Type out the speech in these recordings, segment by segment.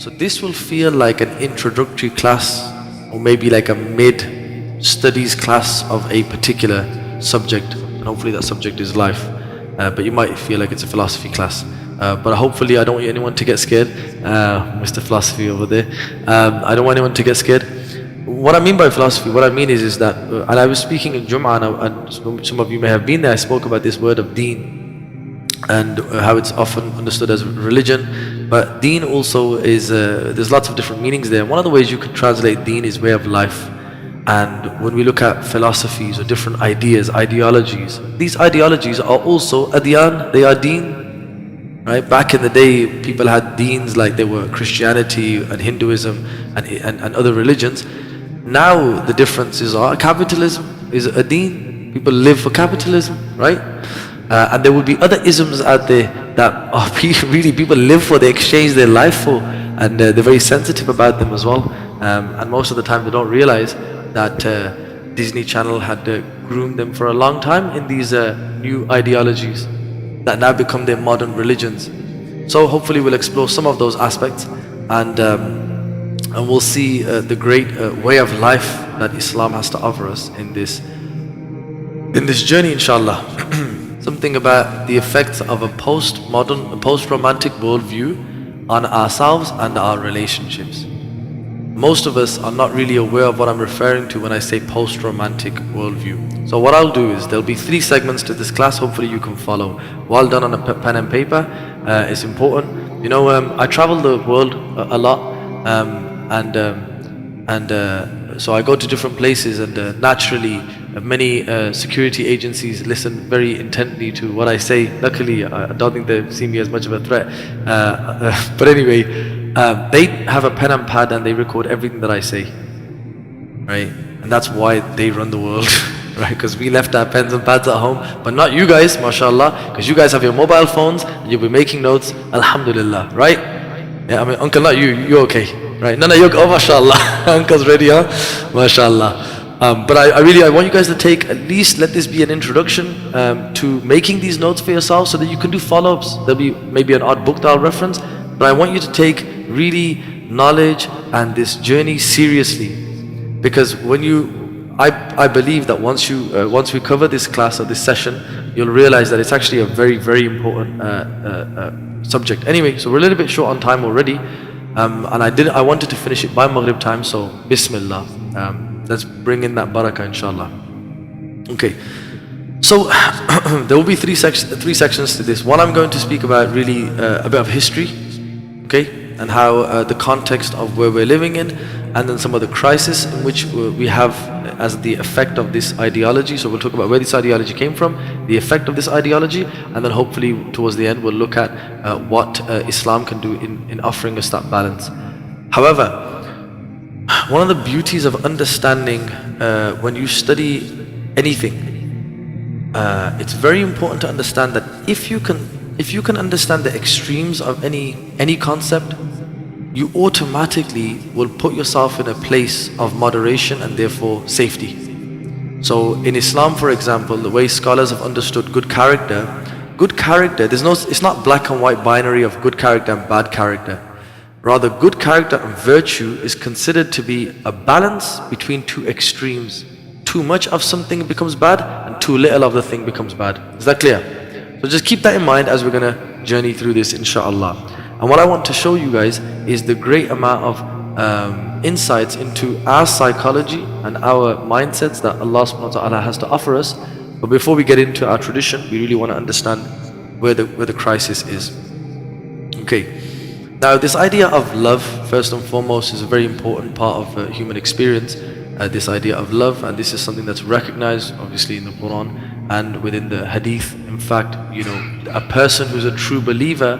So this will feel like an introductory class, or maybe like a mid-studies class of a particular subject, and hopefully that subject is life. But you might feel like it's a philosophy class. But hopefully I don't want anyone to get scared. Mr. Philosophy over there. I don't want anyone to get scared. What I mean by philosophy, what I mean is that, and I was speaking in Jum'ah, and some of you may have been there, I spoke about this word of deen, and how it's often understood as religion. But deen also is, there's lots of different meanings there. One of the ways you could translate deen is way of life. And when we look at philosophies or different ideas, ideologies, these ideologies are also adyan, they are deen. Right? Back in the day, people had deens like they were Christianity and Hinduism and other religions. Now the differences are capitalism is a deen. People live for capitalism, right? And there will be other isms out there that are really people live for, they exchange their life for, and they're very sensitive about them as well. And most of the time they don't realize that Disney Channel had groomed them for a long time in these new ideologies that now become their modern religions. So hopefully we'll explore some of those aspects, and we'll see the great way of life that Islam has to offer us in this journey, inshallah. Something about the effects of a post-modern, post-romantic worldview on ourselves and our relationships. Most of us are not really aware of what I'm referring to when I say post-romantic worldview. So what I'll do is, there'll be 3 segments to this class, hopefully you can follow. Well done on a pen and paper, it's important. You know, I travel the world a lot, so I go to different places, and naturally many security agencies listen very intently to what I say. Luckily, I don't think they see me as much of a threat. But anyway, they have a pen and pad and they record everything that I say, right? And that's why they run the world, right? Because we left our pens and pads at home, but not you guys, mashallah, because you guys have your mobile phones and you'll be making notes, alhamdulillah, right? Yeah, I mean, uncle, not you, you're okay, right? No, you're, oh, mashallah, uncle's ready, huh? Mashallah. But I want you guys to take, at least let this be an introduction to making these notes for yourself, so that you can do follow-ups. There'll be maybe an odd book that I'll reference, but I want you to take really knowledge and this journey seriously, because when I believe that once we cover this class or this session, you'll realize that it's actually a very, very important subject. Anyway, so we're a little bit short on time already, and I wanted to finish it by Maghrib time, so Bismillah. Let's bring in that barakah, inshallah. Okay, so there will be three sections to this. One, I'm going to speak about really a bit of history, okay, and how the context of where we're living in, and then some of the crisis in which we have as the effect of this ideology. So we'll talk about where this ideology came from, the effect of this ideology, and then hopefully towards the end we'll look at what Islam can do in offering us that balance. However, one of the beauties of understanding when you study anything, it's very important to understand that if you can understand the extremes of any concept, you automatically will put yourself in a place of moderation and therefore safety. So in Islam, for example, the way scholars have understood good character, it's not black and white binary of good character and bad character. Rather, good character and virtue is considered to be a balance between two extremes. Too much of something becomes bad, and too little of the thing becomes bad. Is that clear? So just keep that in mind as we're going to journey through this, inshallah. And what I want to show you guys is the great amount of insights into our psychology and our mindsets that Allah subhanahu wa ta'ala has to offer us. But before we get into our tradition, we really want to understand where the crisis is. Okay. Now, this idea of love, first and foremost, is a very important part of human experience. This idea of love, and this is something that's recognized, obviously, in the Quran and within the Hadith. In fact, you know, a person who's a true believer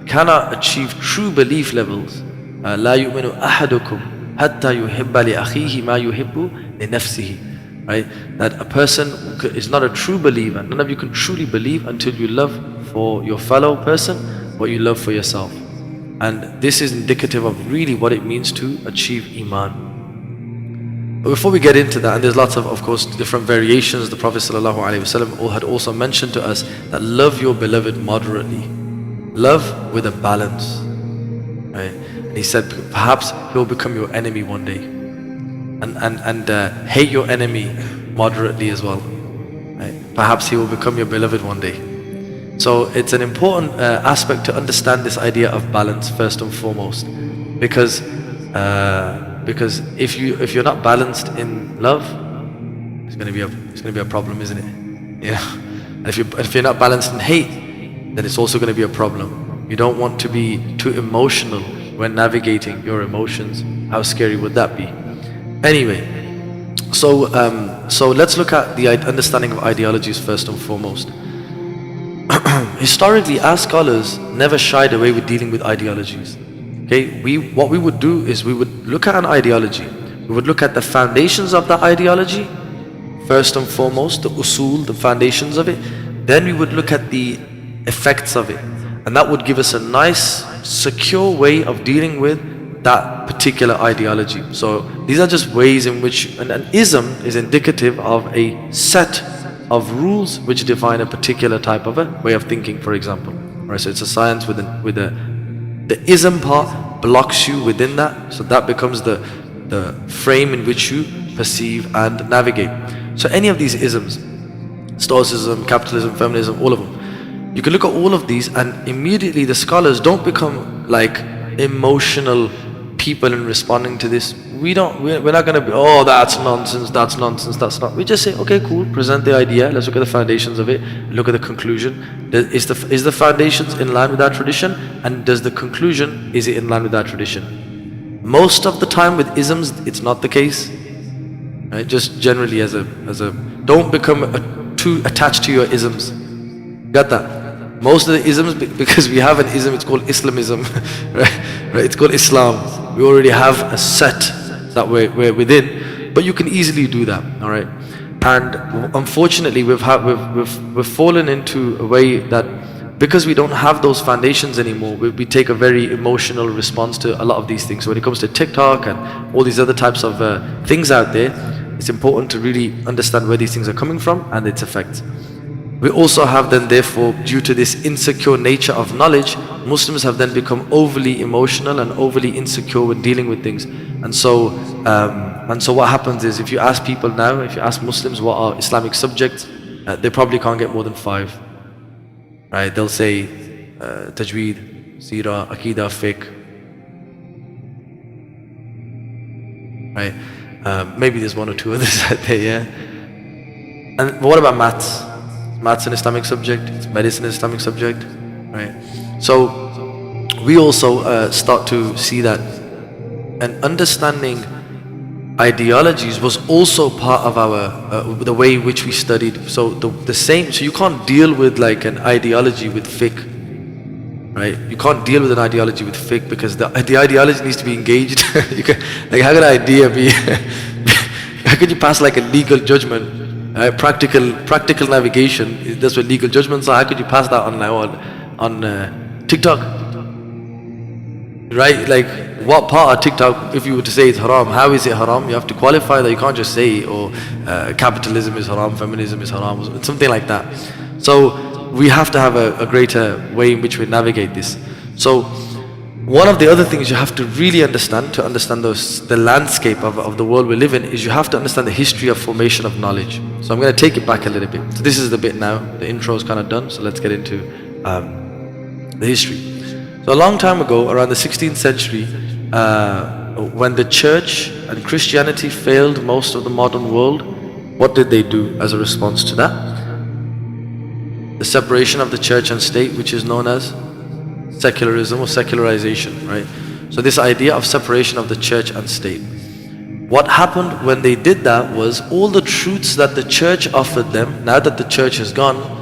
cannot achieve true belief levels. لا يؤمن أحدكم حتى يحب لأخيه ما يحب لنفسه. Right? That a person is not a true believer. None of you can truly believe until you love for your fellow person what you love for yourself. And this is indicative of really what it means to achieve Iman. But before we get into that, and there's lots of course, different variations, the Prophet ﷺ had also mentioned to us that love your beloved moderately. Love with a balance. Right? And he said, perhaps he'll become your enemy one day. And hate your enemy moderately as well. Right? Perhaps he will become your beloved one day. So it's an important aspect to understand this idea of balance first and foremost, because if you're not balanced in love, it's going to be a problem, isn't it? Yeah. And if you're not balanced in hate, then it's also going to be a problem. You don't want to be too emotional when navigating your emotions. How scary would that be? Anyway, so let's look at the understanding of ideologies first and foremost. Historically, as scholars never shied away with dealing with ideologies. Okay, what we would do is we would look at an ideology. We would look at the foundations of the ideology first and foremost, the usul, the foundations of it. Then we would look at the effects of it, and that would give us a nice, secure way of dealing with that particular ideology. So these are just ways in which an ism is indicative of a set of rules which define a particular type of a way of thinking, for example. Right, so it's a science with the ism part blocks you within that, so that becomes the frame in which you perceive and navigate. So any of these isms, Stoicism, capitalism, feminism, all of them, you can look at all of these and immediately the scholars don't become like emotional people in responding to this. We're not going to be, oh, that's nonsense, that's not. We just say, okay, cool, present the idea, let's look at the foundations of it, look at the conclusion. Is the foundations in line with that tradition, and does the conclusion, is it in line with that tradition? Most of the time with isms, it's not the case. Right? Just generally as a don't become too attached to your isms. Got that? Most of the isms, because we have an ism, it's called Islamism, right? It's called Islam. We already have a set that we're within, but you can easily do that, all right? And unfortunately, we've fallen into a way that because we don't have those foundations anymore, we take a very emotional response to a lot of these things. So when it comes to TikTok and all these other types of things out there, it's important to really understand where these things are coming from and its effects. We also have then, therefore, due to this insecure nature of knowledge, Muslims have then become overly emotional and overly insecure when dealing with things. And so what happens is, if you ask people now, if you ask Muslims what are Islamic subjects, they probably can't get more than 5. Right? They'll say Tajweed, Seerah, Aqidah, Fiqh. Right? Maybe there's 1 or 2 others out there, yeah? And what about maths? Maths an Islamic subject, it's medicine an Islamic subject, right? So we also start to see that and understanding ideologies was also part of our the way in which we studied. So the same. So you can't deal with like an ideology with fiqh, right? You can't deal with an ideology with fiqh because the ideology needs to be engaged. Like how can an idea be? How could you pass like a legal judgment? Practical navigation. That's what legal judgments are. How could you pass that on TikTok? Right? Like, what part of TikTok, if you were to say it's haram, how is it haram? You have to qualify that. You can't just say, capitalism is haram, feminism is haram, something like that. So we have to have a greater way in which we navigate this. So one of the other things you have to really understand, to understand the landscape of the world we live in, is you have to understand the history of formation of knowledge. So I'm going to take it back a little bit. So this is the bit now, the intro is kind of done, so let's get into the history. So a long time ago, around the 16th century, when the church and Christianity failed most of the modern world, what did they do as a response to that? The separation of the church and state, which is known as secularism or secularization, right? So this idea of separation of the church and state. What happened when they did that was all the truths that the church offered them, now that the church is gone,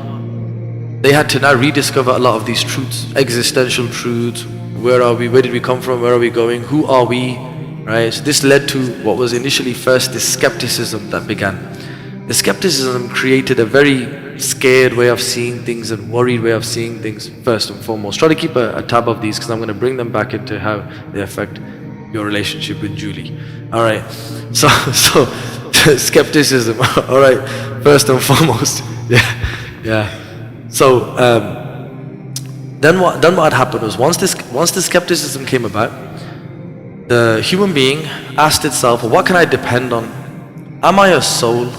they had to now rediscover a lot of these truths, existential truths. Where are we? Where did we come from? Where are we going? Who are we? Right? So this led to what was initially first this skepticism that began. The skepticism created a very scared way of seeing things and worried way of seeing things first and foremost. Try to keep a tab of these because I'm going to bring them back into how they affect your relationship with Julie. Alright, so skepticism, alright, first and foremost. Yeah. So then what happened was once the skepticism came about, the human being asked itself, what can I depend on? Am I a soul?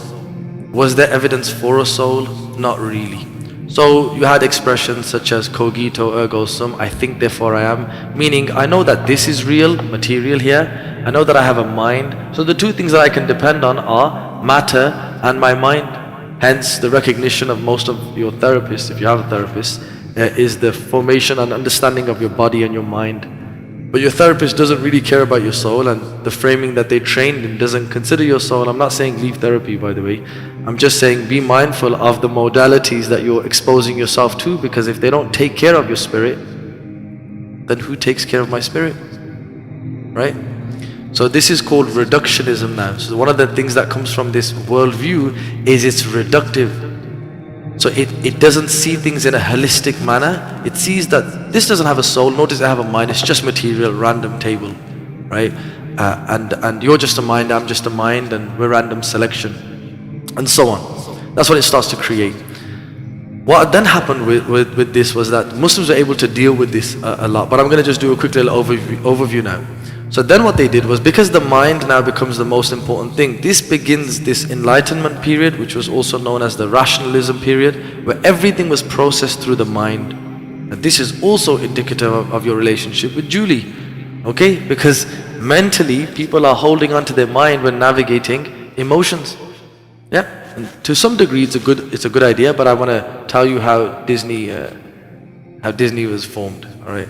Was there evidence for a soul? Not really. So you had expressions such as cogito ergo sum, I think therefore I am, meaning I know that this is real, material here, I know that I have a mind. So the two things that I can depend on are matter and my mind. Hence the recognition of most of your therapists, if you have a therapist, is the formation and understanding of your body and your mind. But your therapist doesn't really care about your soul, and the framing that they trained in doesn't consider your soul. I'm not saying leave therapy, by the way. I'm just saying be mindful of the modalities that you're exposing yourself to, because if they don't take care of your spirit, then who takes care of my spirit? Right? So this is called reductionism now. So one of the things that comes from this worldview is it's reductive. So it doesn't see things in a holistic manner. It sees that this doesn't have a soul, nor does it have a mind. It's just material, random table, right? And you're just a mind, I'm just a mind, and we're random selection, and so on. That's what it starts to create. What then happened with this was that Muslims were able to deal with this a lot. But I'm going to just do a quick little overview now. So then what they did was, because the mind now becomes the most important thing, this begins this enlightenment period, which was also known as the rationalism period, where everything was processed through the mind. And this is also indicative of your relationship with Julie, okay? Because mentally, people are holding on to their mind when navigating emotions. Yeah, and to some degree, it's a good idea. But I want to tell you how Disney was formed. All right.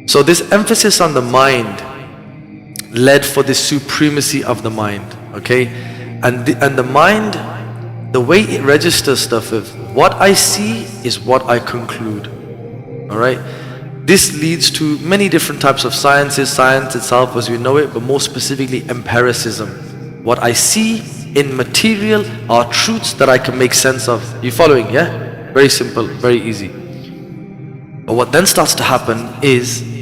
So this emphasis on the mind led for the supremacy of the mind, okay? And the mind, the way it registers stuff is, what I see is what I conclude, all right? This leads to many different types of sciences, science itself as we know it, but more specifically empiricism. What I see in material are truths that I can make sense of. You following, yeah? Very simple, very easy. But what then starts to happen is,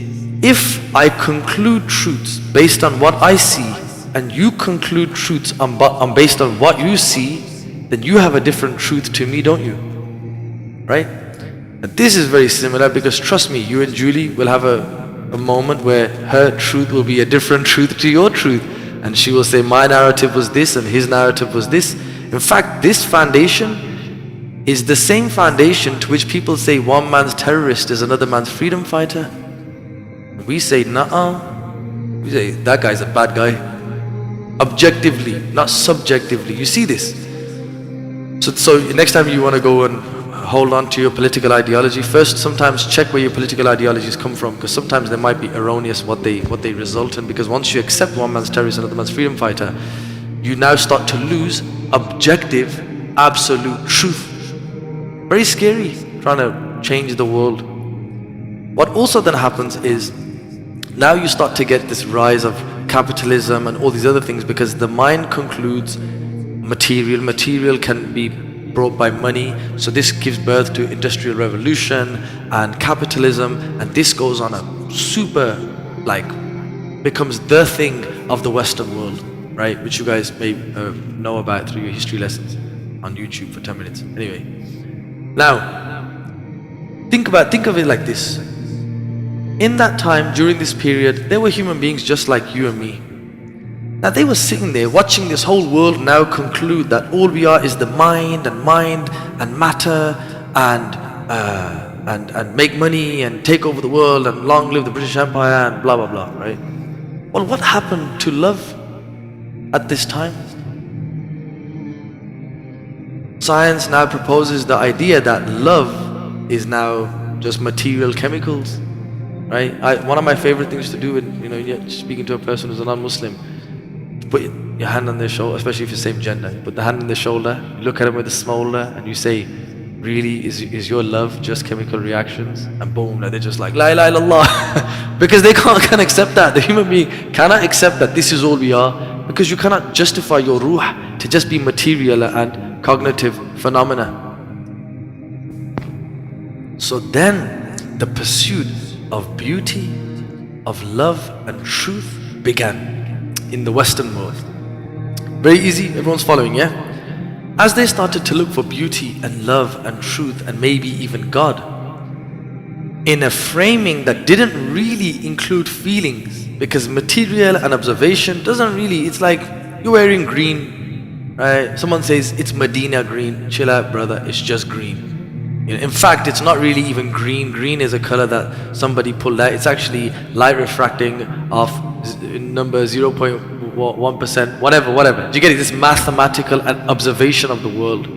if I conclude truths based on what I see, and you conclude truths based on what you see, then you have a different truth to me, don't you? Right? And this is very similar, because trust me, you and Julie will have a moment where her truth will be a different truth to your truth. And she will say, my narrative was this and his narrative was this. In fact, this foundation is the same foundation to which people say one man's terrorist is another man's freedom fighter. We say, nuh-uh. We say, that guy's a bad guy. Objectively, not subjectively. You see this? So next time you want to go and hold on to your political ideology, first sometimes check where your political ideologies come from, because sometimes they might be erroneous what they result in. Because once you accept one man's terrorist and another man's freedom fighter, you now start to lose objective, absolute truth. Very scary, trying to change the world. What also then happens is, now you start to get this rise of capitalism and all these other things, because the mind concludes material can be brought by money. So this gives birth to industrial revolution and capitalism, and this goes on a super, becomes the thing of the Western world, right? Which you guys may know about through your history lessons on YouTube for 10 minutes. Anyway, now think of it like this. In that time, during this period, there were human beings just like you and me. Now they were sitting there watching this whole world now conclude that all we are is the mind and matter and make money and take over the world and long live the British Empire and blah blah blah, right? Well, what happened to love at this time? Science now proposes the idea that love is now just material chemicals. Right? One of my favorite things to do when speaking to a person who's a non-Muslim, put your hand on their shoulder, especially if you're the same gender. Put the hand on their shoulder, look at them with a smolder, and you say, "Really, is your love just chemical reactions?" And boom, they're just like, "La ilaha illallah," because they can't accept that. The human being cannot accept that this is all we are, because you cannot justify your ruh to just be material and cognitive phenomena. So then, the pursuit of beauty, of love and truth began in the Western world. Very easy, everyone's following, yeah? As they started to look for beauty and love and truth and maybe even God, in a framing that didn't really include feelings, because material and observation doesn't really, it's like you're wearing green, right? Someone says it's Medina green. Chill out, brother, it's just green. In fact, it's not really even green. Green is a color that somebody pulled out. It's actually light refracting of number 0.1%, whatever. Do you get it? This mathematical and observation of the world.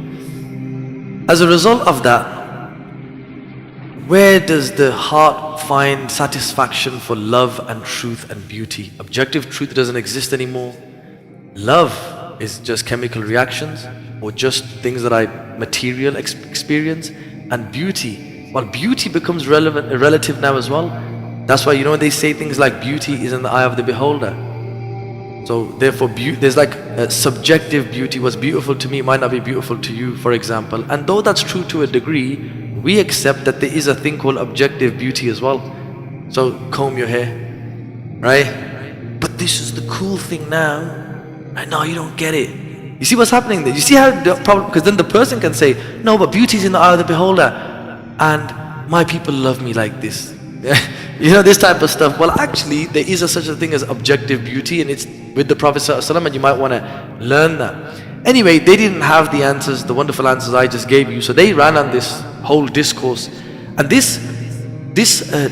As a result of that, where does the heart find satisfaction for love and truth and beauty? Objective truth doesn't exist anymore. Love is just chemical reactions or just things that I material experience. And beauty, well, beauty becomes relative now as well. That's why, they say things like beauty is in the eye of the beholder. So therefore there's like a subjective beauty. What's beautiful to me might not be beautiful to you, for example. And though that's true to a degree, we accept that there is a thing called objective beauty as well. So comb your hair, right? But this is the cool thing now. Right now you don't get it. You see what's happening there? You see how the problem, because then the person can say, no, but beauty is in the eye of the beholder, and my people love me like this. This type of stuff. Well, actually, there is such a thing as objective beauty, and it's with the Prophet ﷺ, and you might want to learn that. Anyway, they didn't have the answers, the wonderful answers I just gave you, so they ran on this whole discourse. And this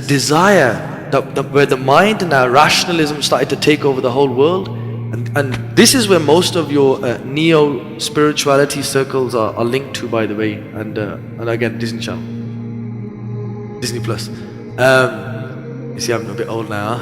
desire, where the mind now, rationalism started to take over the whole world, and this is where most of your neo-spirituality circles are linked to, by the way, and again, Disney Channel, Disney Plus. You see, I'm a bit old now.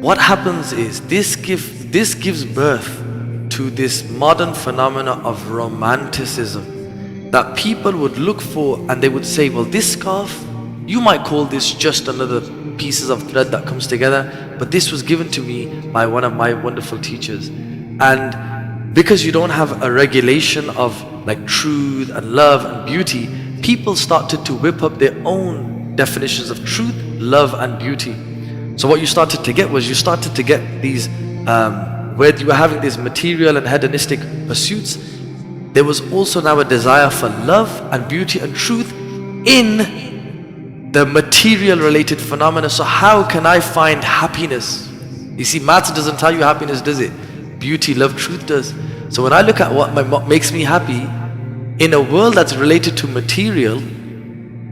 What happens is this gives birth to this modern phenomena of romanticism that people would look for, and they would say, well, this scarf, you might call this just another pieces of thread that comes together, but this was given to me by one of my wonderful teachers. And because you don't have a regulation of like truth and love and beauty, people started to whip up their own definitions of truth, love and beauty. So what you started to get was, you started to get these where you were having these material and hedonistic pursuits, there was also now a desire for love and beauty and truth in the material related phenomena. So how can I find happiness? You see, maths doesn't tell you happiness, does it? Beauty, love, truth does. So when I look at what makes me happy in a world that's related to material,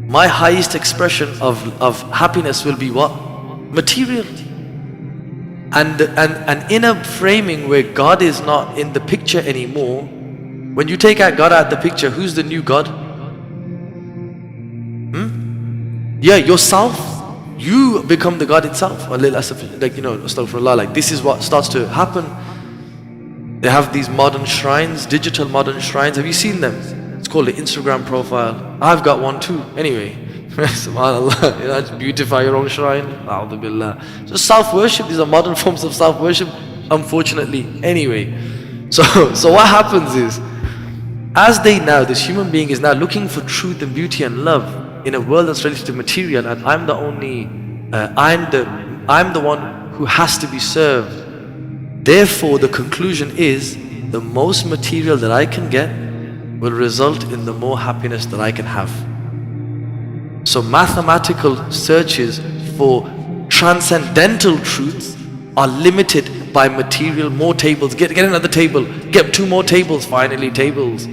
my highest expression of happiness will be what? Material. And in a framing where God is not in the picture anymore, when you take out God out of the picture, who's the new God? Yeah, yourself. You become the God itself. Like, astaghfirullah, like this is what starts to happen. They have these modern shrines, digital modern shrines. Have you seen them? It's called the Instagram profile. I've got one too. Anyway, subhanallah, just beautify your own shrine. A'udhu billah. So self-worship, these are modern forms of self-worship, unfortunately. Anyway, so what happens is, as this human being is now looking for truth and beauty and love in a world that's related to material, and I'm the one who has to be served. Therefore, the conclusion is, the most material that I can get will result in the more happiness that I can have. So mathematical searches for transcendental truths are limited by material. More tables, get another table, get 2 more tables, finally tables.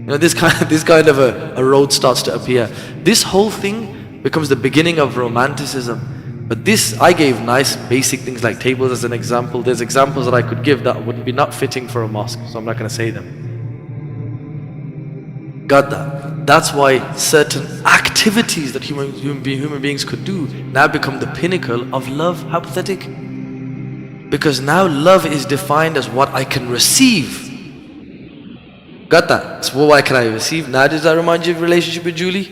This kind of a road starts to appear. This whole thing becomes the beginning of romanticism. But this, I gave nice basic things like tables as an example. There's examples that I could give that would be not fitting for a mosque, so I'm not going to say them. Got that? That's why certain activities that human beings could do now become the pinnacle of love. How pathetic. Because now love is defined as what I can receive. Got that? So what can I receive? Now does that remind you of relationship with Julie?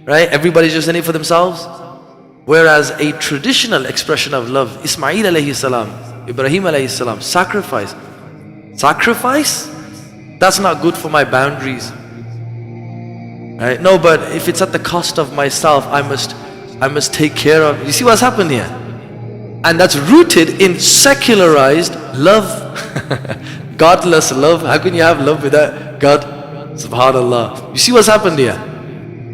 Right? Everybody's just in it for themselves. Whereas a traditional expression of love, Ismail alayhi salam, Ibrahim alayhi salam, sacrifice. Sacrifice? That's not good for my boundaries. Right? No, but if it's at the cost of myself, I must take care of. You see what's happened here? And that's rooted in secularized love. Godless love. How can you have love without God? Subhanallah. You see what's happened here?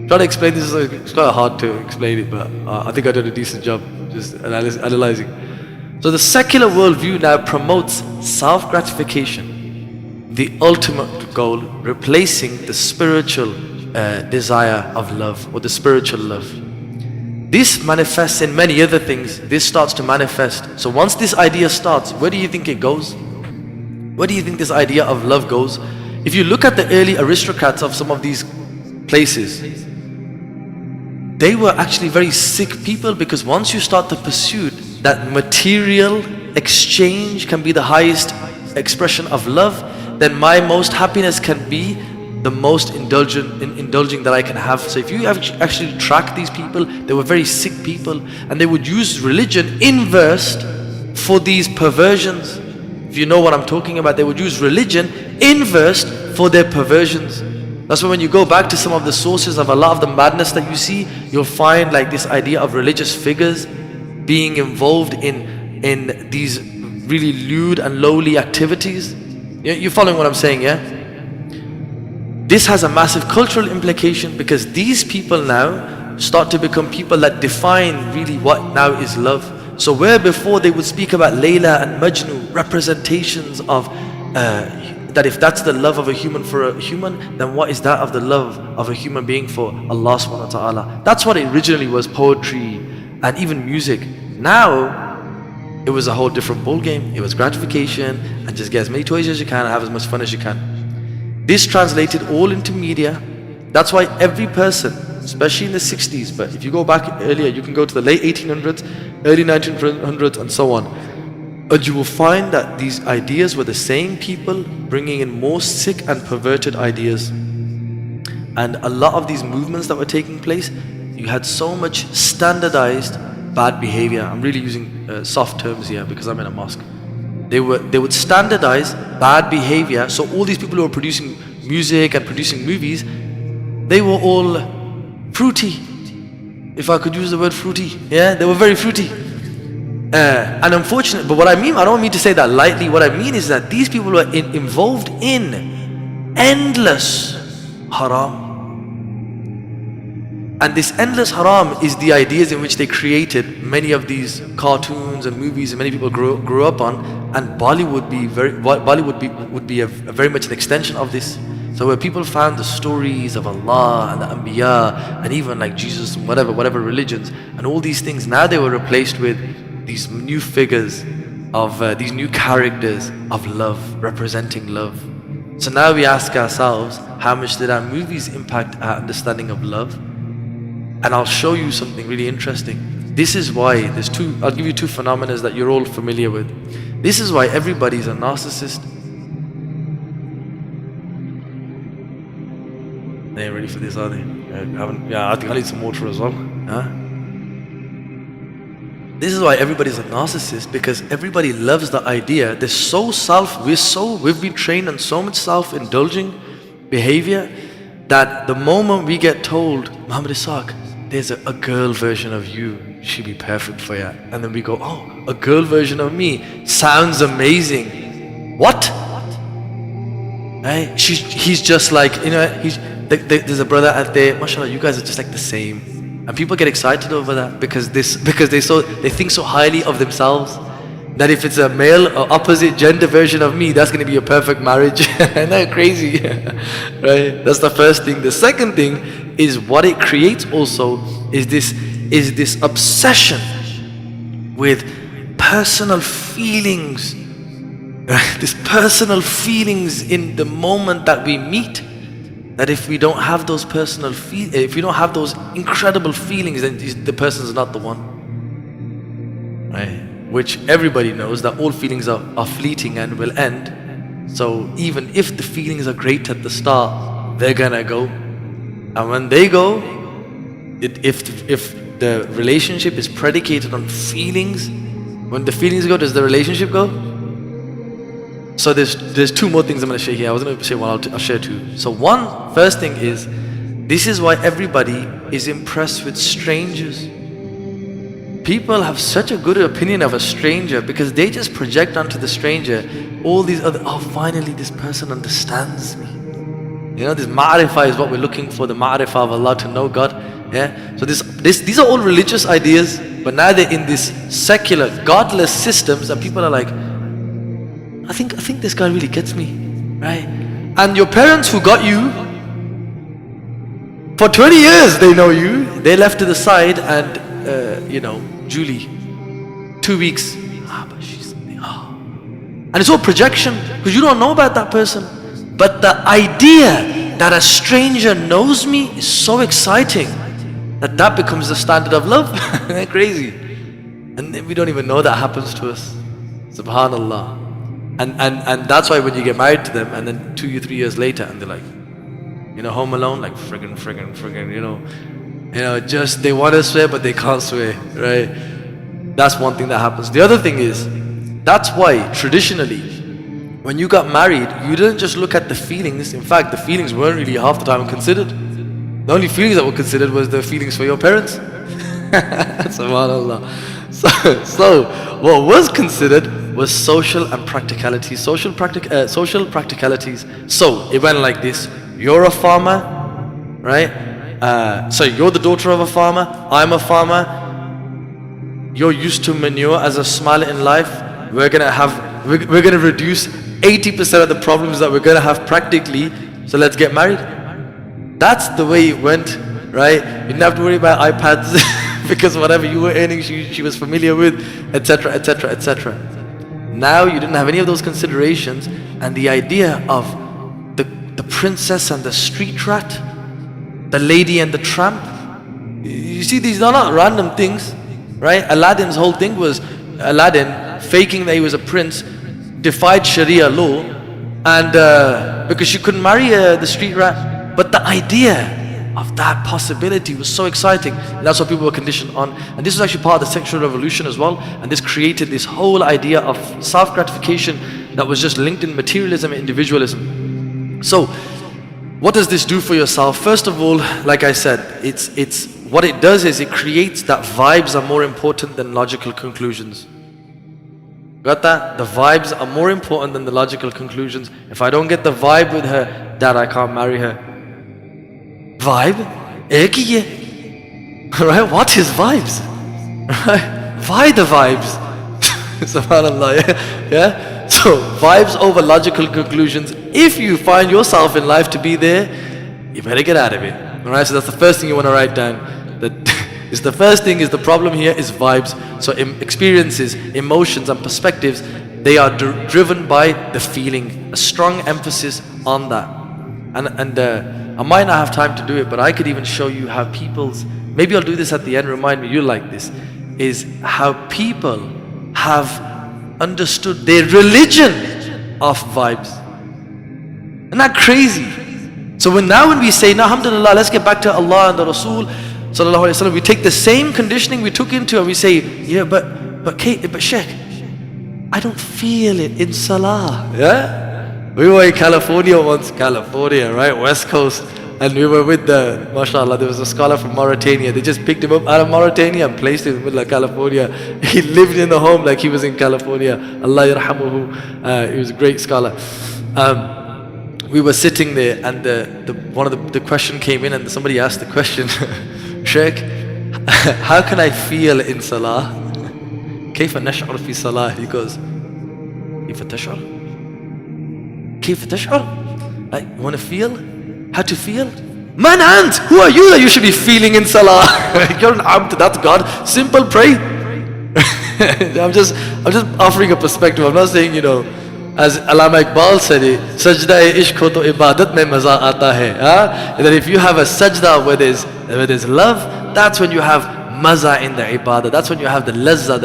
Try to explain this, it's quite hard to explain it, but I think I did a decent job just analyzing. So the secular worldview now promotes self-gratification, the ultimate goal, replacing the spiritual desire of love, or the spiritual love. This manifests in many other things. This starts to manifest. So once this idea starts, where do you think it goes? Where do you think this idea of love goes? If you look at the early aristocrats of some of these places, they were actually very sick people, because once you start the pursuit that material exchange can be the highest expression of love, then my most happiness can be the most indulging that I can have. So if you actually track these people, they were very sick people, and they would use religion inversed for these perversions. If you know what I'm talking about, they would use religion inversed for their perversions. That's why when you go back to some of the sources of a lot of the madness that you see, you'll find like this idea of religious figures being involved in these really lewd and lowly activities. You're following what I'm saying, yeah? This has a massive cultural implication, because these people now start to become people that define really what now is love. So where before they would speak about Layla and Majnun, representations of that if that's the love of a human for a human, then what is that of the love of a human being for Allah subhanahu wa ta'ala? That's what it originally was, poetry and even music. Now it was a whole different ball game. It was gratification, and just get as many toys as you can and have as much fun as you can. This translated all into media. That's why every person, especially in the 60s, but if you go back earlier, you can go to the late 1800s, early 1900s, and so on, and you will find that these ideas were the same people bringing in more sick and perverted ideas. And a lot of these movements that were taking place, you had so much standardized bad behavior. I'm really using soft terms here because I'm in a mosque. They would standardize bad behavior. So all these people who were producing music and producing movies, they were all fruity. If I could use the word fruity, yeah, they were very fruity. And unfortunately, but what I mean, I don't mean to say that lightly. What I mean is that these people were involved in endless haram. And this endless haram is the ideas in which they created many of these cartoons and movies, and many people grew up on. And Bollywood would be a very much an extension of this. So where people found the stories of Allah and the Anbiya, and even like Jesus and whatever religions, and all these things, now they were replaced with these new figures of these new characters of love, representing love. So now we ask ourselves, how much did our movies impact our understanding of love? And I'll show you something really interesting. This is why I'll give you two phenomena that you're all familiar with. This is why everybody's a narcissist. They ain't ready for this, are they? I think I need some water as well. Huh? This is why everybody's a narcissist, because everybody loves the idea. We've been trained on so much self-indulging behavior that the moment we get told, Mohammed Isaaq, there's a girl version of you, she'd be perfect for you. And then we go, oh, a girl version of me sounds amazing. What? Right? He's just like, there's a brother out there, mashallah, you guys are just like the same. And people get excited over that because they think so highly of themselves that if it's a male or opposite gender version of me, that's going to be a perfect marriage. Isn't that crazy? Right? That's the first thing. The second thing is what it creates also is this obsession with personal feelings. This personal feelings in the moment that we meet. That if we don't have those if we don't have those incredible feelings, then the person's not the one. Right? Which everybody knows that all feelings are fleeting and will end. So even if the feelings are great at the start, they're gonna go. And when they go, if the relationship is predicated on feelings, when the feelings go, does the relationship go? So there's two more things I'm going to share here. I was going to share one, I'll share two. So first thing is, this is why everybody is impressed with strangers. People have such a good opinion of a stranger because they just project onto the stranger all these other, oh, finally this person understands me. You know, this ma'rifah is what we're looking for, the ma'rifah of Allah, to know God. Yeah. So these are all religious ideas, but now they're in this secular, godless systems, and people are like, I think this guy really gets me, right? And your parents who got you, for 20 years they know you, they left to the side, and you know, Julie, 2 weeks, but she's, and it's all projection, because you don't know about that person. But the idea that a stranger knows me is so exciting that becomes the standard of love. Isn't that crazy? And we don't even know that happens to us. Subhanallah. And that's why when you get married to them, and then 2 or 3 years later, and they're like, you know, home alone, like friggin', you know, just they want to swear but they can't swear, right? That's one thing that happens. The other thing is, that's why traditionally, when you got married, you didn't just look at the feelings. In fact, the feelings weren't really half the time considered. The only feelings that were considered was the feelings for your parents. Subhanallah. So what was considered was social and practicalities. Social practicalities. So it went like this: you're a farmer, right? So you're the daughter of a farmer. I'm a farmer. You're used to manure as a smile in life. We're gonna reduce 80% of the problems that we're gonna have practically. So let's get married. That's the way it went, right? You didn't have to worry about iPads because whatever you were earning, she was familiar with, etc., etc., etc. Now you didn't have any of those considerations, and the idea of the princess and the street rat, the lady and the tramp. You see, these are not random things, right? Aladdin's whole thing was Aladdin faking that he was a prince, defied Sharia law, and because she couldn't marry the street rat. But the idea of that possibility was so exciting, and that's what people were conditioned on. And this was actually part of the sexual revolution as well, and this created this whole idea of self-gratification that was just linked in materialism and individualism. So what does this do for yourself? First of all, like I said, it's what it does is it creates that vibes are more important than logical conclusions. Got that? The vibes are more important than the logical conclusions. If I don't get the vibe with her, Dad, I can't marry her. Vibe? Ek hi hai. Right? What is vibes? Right? Why the vibes? Subhanallah, yeah? So, vibes over logical conclusions. If you find yourself in life to be there, you better get out of it. Alright, so that's the first thing you want to write down. The first thing is the problem here is vibes. So experiences, emotions and perspectives, they are driven by the feeling. A strong emphasis on that. And I might not have time to do it, but I could even show you how maybe I'll do this at the end, remind me, you like this, is how people have understood their religion of vibes. Isn't that crazy? So when we say, alhamdulillah, let's get back to Allah and the Rasul sallallahu alaihi wasallam, we take the same conditioning we took into and we say, yeah, but Sheikh, I don't feel it in Salah. Yeah? We were in California once, right, West Coast, and we were with mashallah, there was a scholar from Mauritania. They just picked him up out of Mauritania and placed him in the middle of California. He lived in the home like he was in California. Allah yarhamuhu. He was a great scholar. We were sitting there, and the question came in, and somebody asked the question, Sheikh, how can I feel in Salah? كيف نشعر في صلاة? He goes, كيف تشعر? كيف تشعر? Like, you want to feel? How to feel? Man ant, who are you that you should be feeling in Salah? You're an abd, that's God. Simple, pray. I'm just offering a perspective. I'm not saying, as Islamic Balance said it, sajda ishq ho to ibadat mein maza aata hai. That if you have a sajda where there's love, that's when you have maza in the ibadah. That's when you have the lazza,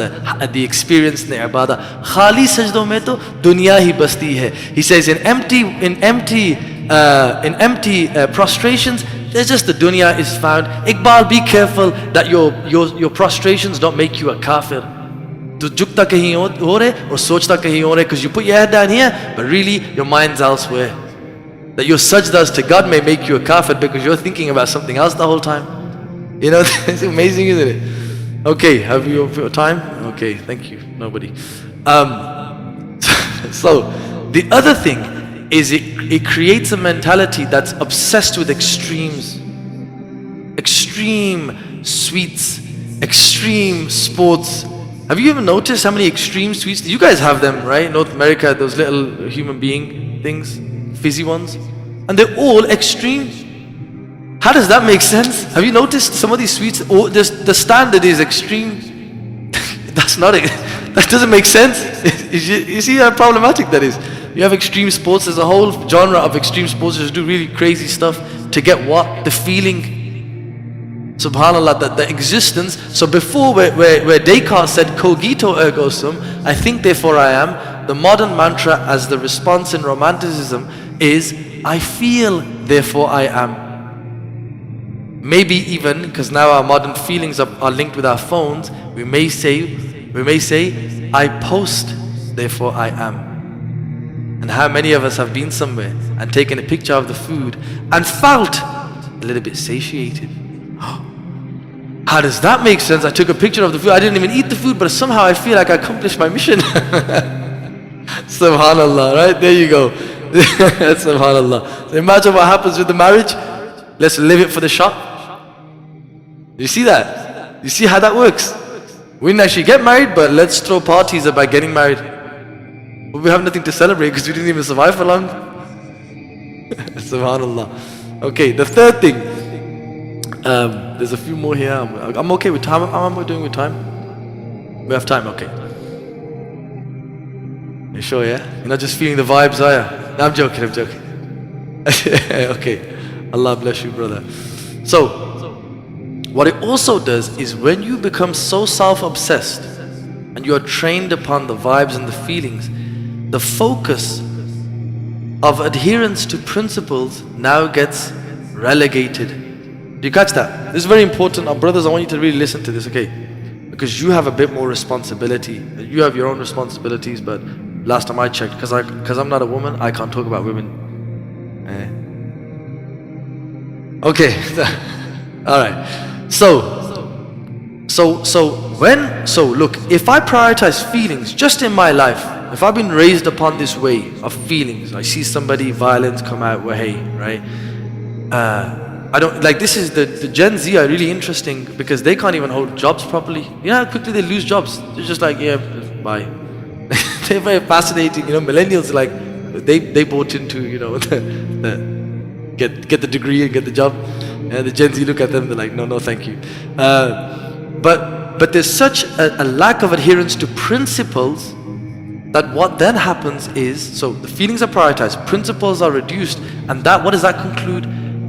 the experience in the ibadah. Khali sajdon mein to dunya hi basti hai. He says in empty prostrations, there's just the dunya is found. Iqbal, be careful that your prostrations don't make you a kafir. To jukta kahin ho rahe or sochta kahin ho rahe, because you put your head down here, but really your mind's elsewhere. That your sajdas to God may make you a kafir because you're thinking about something else the whole time. It's amazing, isn't it? Okay, have you your time? Okay, thank you. Nobody. So the other thing is it creates a mentality that's obsessed with extremes. Extreme sweets, extreme sports. Have you ever noticed how many extreme sweets? You guys have them, right? North America, those little human being things, fizzy ones. And they're all extreme. How does that make sense? Have you noticed some of these sweets, the standard is extreme? That's not it. That doesn't make sense. You see how problematic that is? You have extreme sports. There's a whole genre of extreme sports that do really crazy stuff to get what? The feeling. Subhanallah, the existence. So before where Descartes said cogito ergo sum, I think therefore I am, the modern mantra as the response in romanticism is I feel therefore I am. Maybe even, because now our modern feelings are linked with our phones, we may say I post therefore I am. And how many of us have been somewhere and taken a picture of the food and felt a little bit satiated? How does that make sense? I took a picture of the food. I didn't even eat the food, but somehow I feel like I accomplished my mission. Subhanallah, right? There you go. Subhanallah. So imagine what happens with the marriage. Let's live it for the shop. You see that? You see how that works? We didn't actually get married, but let's throw parties about getting married. We have nothing to celebrate because we didn't even survive for long. Subhanallah. Okay, the third thing. There's a few more here. I'm okay with time. How am I doing with time? We have time, okay. You sure, yeah? You're not just feeling the vibes, are you? No, I'm joking. Okay. Allah bless you, brother. So, what it also does is when you become so self-obsessed and you are trained upon the vibes and the feelings, the focus of adherence to principles now gets relegated. Do you catch that? This is very important. Brothers, I want you to really listen to this, okay? Because you have a bit more responsibility. You have your own responsibilities, but last time I checked, because I'm not a woman, I can't talk about women. Okay. Alright. So look, if I prioritize feelings just in my life, if I've been raised upon this way of feelings, I see somebody, violence come out, well, hey, right? I don't, like this is the Gen Z are really interesting because they can't even hold jobs properly. You know how quickly they lose jobs? They're just like, yeah, bye. They're very fascinating, you know, millennials like, they bought into, you know, get the degree and get the job. And the Gen Z look at them, they're like, no, thank you. But there's such a lack of adherence to principles that what then happens is, so the feelings are prioritized, principles are reduced, and that, what does that conclude?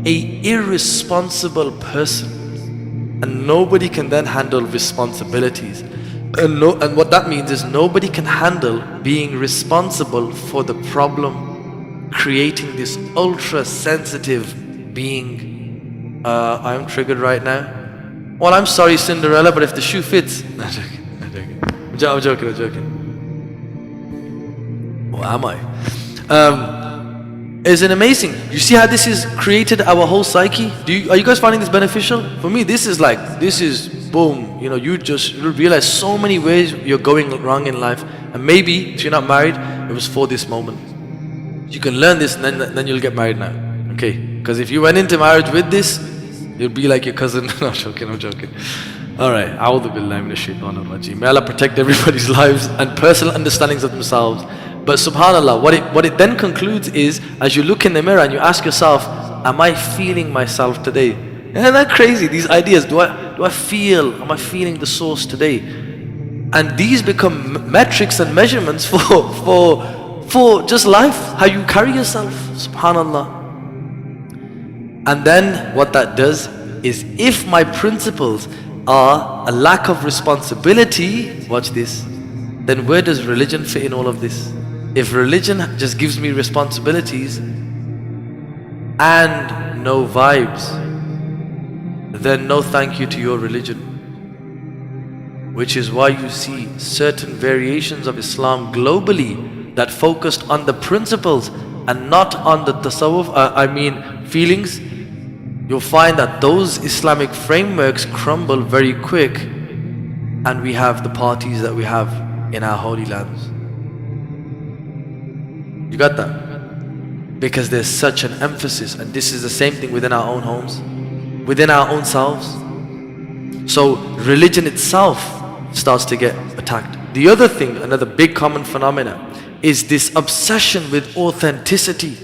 A irresponsible person, and nobody can then handle responsibilities, and what that means is nobody can handle being responsible for the problem, creating this ultra sensitive being. I'm triggered right now. Well, I'm sorry, Cinderella, but if the shoe fits, no, I'm joking. Or am I? Isn't it amazing? You see how this has created our whole psyche? Are you guys finding this beneficial? For me, this is boom. You know, you'll realize so many ways you're going wrong in life. And maybe if you're not married, it was for this moment. You can learn this and then you'll get married now. Okay? Because if you went into marriage with this, you'll be like your cousin. No, I'm joking. Alright. A'udhu billahi minash shaitanir rajeem. May Allah protect everybody's lives and personal understandings of themselves. But subhanallah, what it then concludes is, as you look in the mirror and you ask yourself, am I feeling myself today? Isn't that crazy? These ideas, am I feeling the source today? And these become metrics and measurements for just life, how you carry yourself, subhanallah. And then what that does is, if my principles are a lack of responsibility, watch this, then where does religion fit in all of this? If religion just gives me responsibilities and no vibes, then no thank you to your religion. Which is why you see certain variations of Islam globally that focused on the principles and not on the tasawwuf, feelings. You'll find that those Islamic frameworks crumble very quick, and we have the parties that we have in our holy lands. You got that? because there's such an emphasis, and this is the same thing within our own homes, within our own selves. So religion itself starts to get attacked. The other thing, another big common phenomena, is this obsession with authenticity.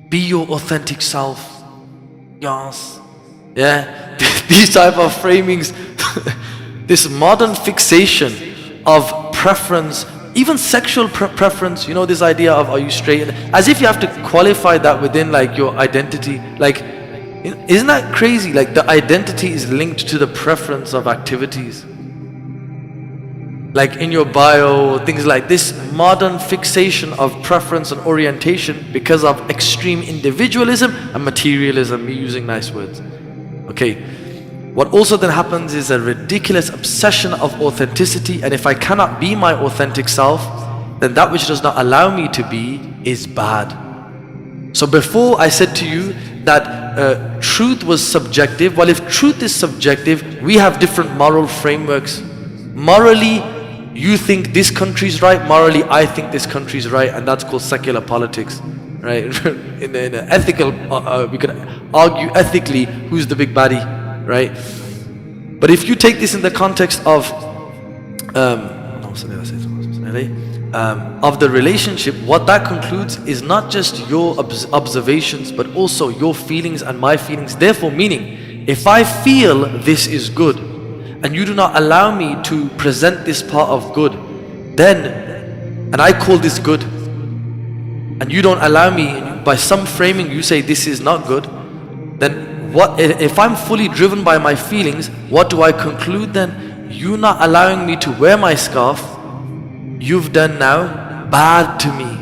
Be your authentic self. Yes. Yeah. These type of framings, this modern fixation of preference, even sexual preference, you know, this idea of are you straight, as if you have to qualify that within like your identity. Like, isn't that crazy? Like the identity is linked to the preference of activities. Like in your bio, things like this modern fixation of preference and orientation because of extreme individualism and materialism, me using nice words. Okay. What also then happens is a ridiculous obsession of authenticity, and if I cannot be my authentic self, then that which does not allow me to be is bad. So before I said to you that truth was subjective. Well, if truth is subjective, we have different moral frameworks. Morally, you think this country's right, morally I think this country's right, and that's called secular politics, right? in an ethical, we could argue ethically who's the big baddie, right? But if you take this in the context of the relationship, what that concludes is not just your observations, but also your feelings and my feelings. Therefore, meaning, if I feel this is good, and you do not allow me to present this part of good, then, and I call this good, and you don't allow me, by some framing you say this is not good, then what, if I'm fully driven by my feelings, what do I conclude then? You not allowing me to wear my scarf, you've done now bad to me.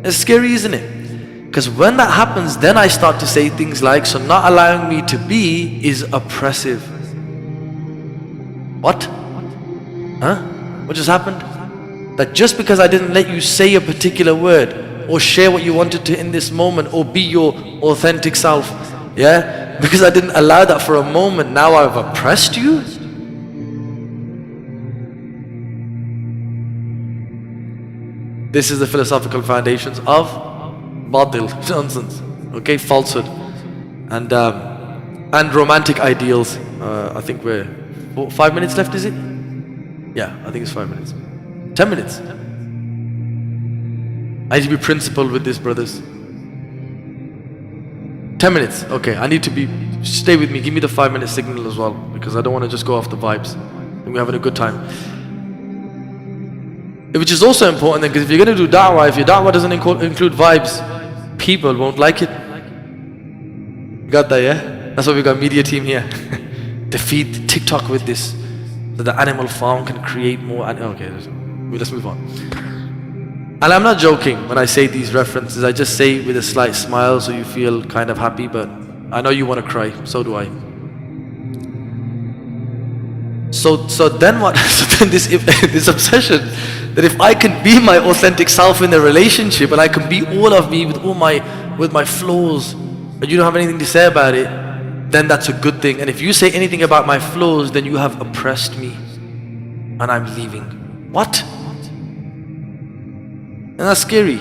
It's scary, isn't it? Because when that happens, then I start to say things like, so not allowing me to be is oppressive. What? Huh? What just happened? That just because I didn't let you say a particular word or share what you wanted to in this moment or be your authentic self, yeah? Because I didn't allow that for a moment, now I've oppressed you? This is the philosophical foundations of batil, nonsense, okay, falsehood, and romantic ideals. I think we're 5 minutes left, is it? Yeah, I think it's 5 minutes. 10 minutes. I need to be principled with this, brothers. 10 minutes, okay, I need to be, stay with me, give me the 5-minute signal as well, because I don't want to just go off the vibes, and we're having a good time. Which is also important then, because if you're going to do da'wah, if your da'wah doesn't include vibes, people won't like it. You got that, yeah? That's why we got a media team here. To feed TikTok with this, so the animal farm can create more, okay, let's move on. And I'm not joking when I say these references, I just say it with a slight smile so you feel kind of happy, but I know you want to cry, so do I. So then what? So then this obsession that if I can be my authentic self in a relationship and I can be all of me with my flaws, but you don't have anything to say about it, then that's a good thing. And if you say anything about my flaws, then you have oppressed me and I'm leaving. What? And that's scary.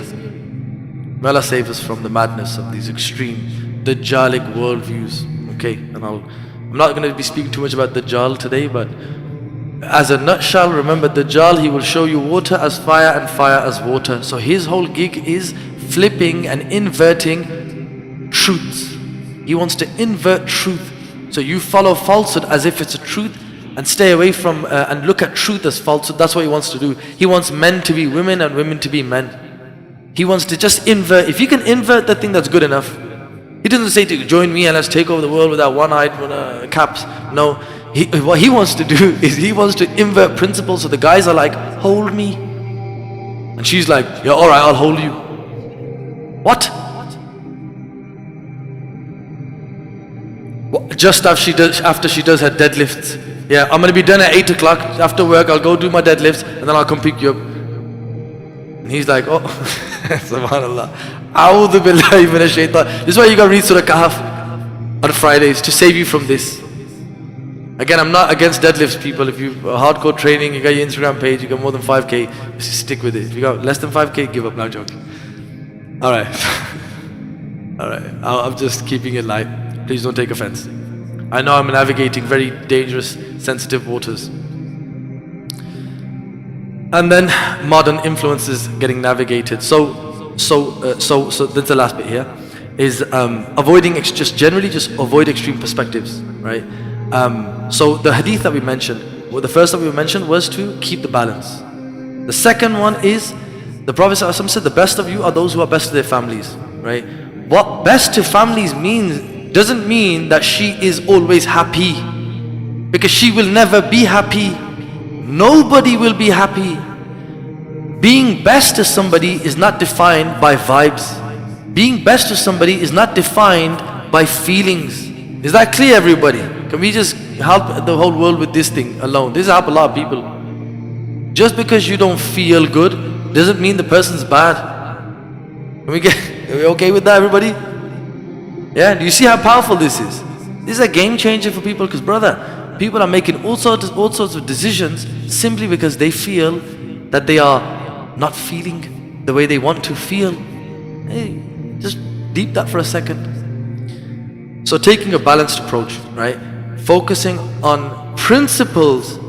May Allah save us from the madness of these extreme Dajjalic worldviews. Okay, and I'm not going to be speaking too much about Dajjal today, but as a nutshell, remember Dajjal, he will show you water as fire and fire as water. So his whole gig is flipping and inverting truths. He wants to invert truth. So you follow falsehood as if it's a truth and stay away from and look at truth as falsehood. That's what he wants to do. He wants men to be women and women to be men. He wants to just invert. If you can invert that thing, that's good enough. He doesn't say to join me and let's take over the world with our one-eyed caps. No, what he wants to do is he wants to invert principles. So the guys are like, hold me. And she's like, yeah, all right, I'll hold you. What? Just after she does her deadlifts. Yeah, I'm going to be done at 8 o'clock. After work, I'll go do my deadlifts and then I'll come pick you up. And he's like, oh, subhanallah. A'udhu billahi minash shaitan. This is why you got to read Surah Kahf on Fridays to save you from this. Again, I'm not against deadlifts, people. If you hardcore training, you got your Instagram page, you got more than 5K, just stick with it. If you got less than 5K, give up. Now joking. All right. All right. I'm just keeping it light. Please don't take offense. I know I'm navigating very dangerous, sensitive waters. And then modern influences getting navigated. So that's the last bit here. Is avoiding, just generally just avoid extreme perspectives, right? So the hadith that we mentioned, well, the first that we mentioned was to keep the balance. The second one is, the Prophet ﷺ said, the best of you are those who are best to their families, right? What best to families means doesn't mean that she is always happy, because she will never be happy. Nobody will be happy. Being best to somebody is not defined by vibes. Being best to somebody is not defined by feelings. Is that clear, everybody? Can we just help the whole world with this thing alone? This helps a lot of people. Just because you don't feel good doesn't mean the person's bad. Are we okay with that, everybody? Yeah, do you see how powerful this is? This is a game changer for people, because brother, people are making all sorts of decisions simply because they feel that they are not feeling the way they want to feel. Hey, just deep that for a second. So taking a balanced approach, right? Focusing on principles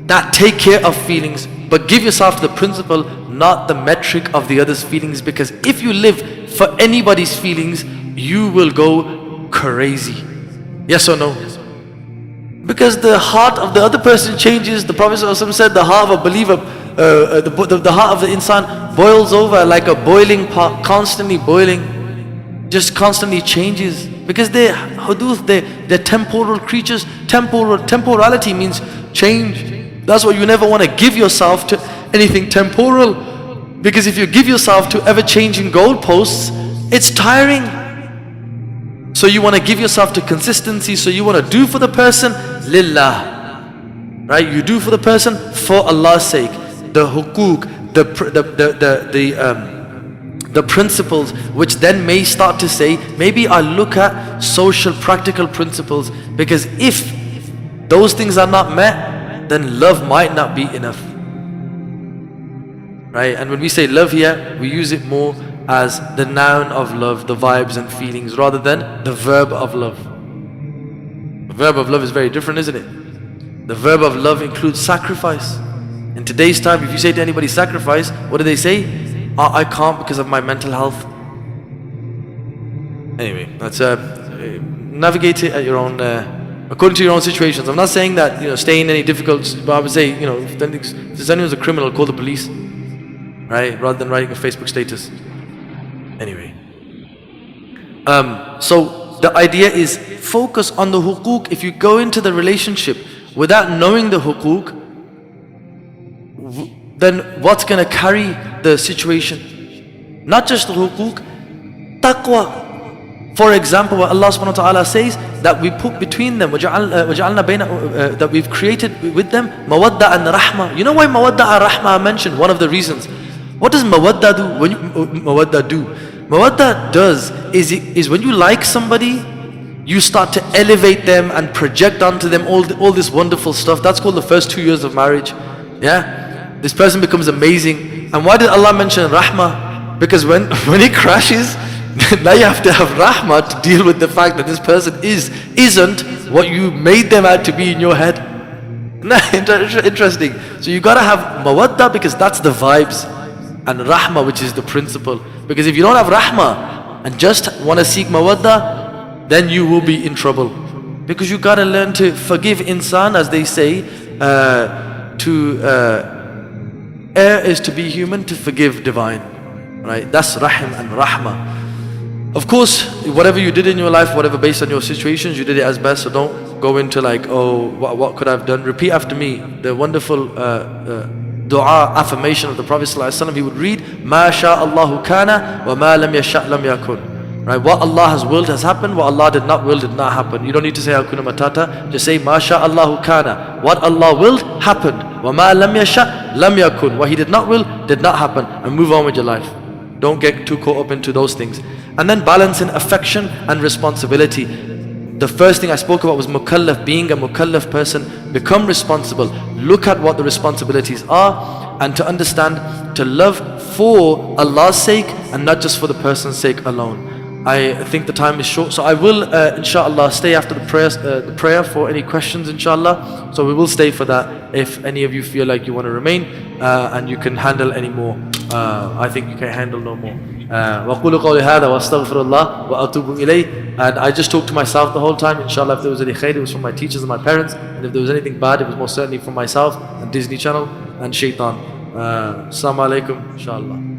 that take care of feelings, but give yourself to the principle, not the metric of the other's feelings, because if you live for anybody's feelings, you will go crazy. Yes or no? Because the heart of the other person changes. The Prophet ﷺ said the heart of a believer, the heart of the insan boils over like a boiling pot, constantly boiling, just constantly changes. Because they're huduth, they're temporal creatures. Temporality means change. That's why you never want to give yourself to anything temporal, because if you give yourself to ever-changing goalposts, it's tiring. So you want to give yourself to consistency. So you want to do for the person lillah, right? You do for the person for Allah's sake. The hukuk, the principles, which then may start to say, maybe I look at social practical principles, because if those things are not met, then love might not be enough, right? And when we say love here, we use it more as the noun of love, the vibes and feelings, rather than the verb of love. The verb of love is very different, isn't it? The verb of love includes sacrifice. In today's time, if you say to anybody sacrifice, what do they say? I can't because of my mental health. Anyway, that's navigate it at your own, according to your own situations. I'm not saying that stay in any difficult, but I would say if there's anyone who's a criminal, call the police, right? Rather than writing a Facebook status. Anyway, so the idea is focus on the hukuk. If you go into the relationship without knowing the hukuk, then what's going to carry the situation? Not just the hukuk, taqwa. For example, what Allah subhanahu wa ta'ala says that we put between them, that we've created with them mawadda and rahma. You know why mawadda and rahma are mentioned? One of the reasons. What does mawadda do? Mawadda does is when you like somebody, you start to elevate them and project onto them all this wonderful stuff. That's called the first 2 years of marriage. Yeah, this person becomes amazing. And why did Allah mention rahmah? Because when it crashes, now you have to have rahmah to deal with the fact that this person isn't what you made them out to be in your head. Interesting. So you gotta have mawadda, because that's the vibes, and rahmah, which is the principle. Because if you don't have rahmah and just want to seek mawadda, then you will be in trouble. Because you gotta learn to forgive insan, as they say. Err is to be human, to forgive divine, right? That's rahim and rahmah. Of course, whatever you did in your life, whatever based on your situations, you did it as best. So don't go into like, oh, what could I have done? Repeat after me the wonderful dua, affirmation of the Prophet ﷺ. He would read, Ma sha'Allahu kana wa ma lam yasha' lam yakun. Right? What Allah has willed has happened, what Allah did not will did not happen. You don't need to say Hakuna Matata, just say Ma sha'Allahu kana. What Allah willed happened. Wa ma lam yasha' lam yakun. What He did not will did not happen. And move on with your life. Don't get too caught up into those things. And then balancing affection and responsibility. The first thing I spoke about was mukallaf, being a mukallaf person. Become responsible. Look at what the responsibilities are, and to understand to love for Allah's sake and not just for the person's sake alone. I think the time is short, so I will inshallah stay after the prayer for any questions inshallah. So we will stay for that if any of you feel like you want to remain and you can handle any more. I think you can handle no more. وَقُولُ قَوْلِ هَذَا وَأَسْتَغْفِرُ اللَّهِ وَأَتُوبُ إِلَيْهِ. And I just talked to myself the whole time. Inshallah, if there was any khair, it was from my teachers and my parents, and if there was anything bad, it was most certainly from myself and Disney Channel and Shaitan. Assalamu alaikum, inshallah.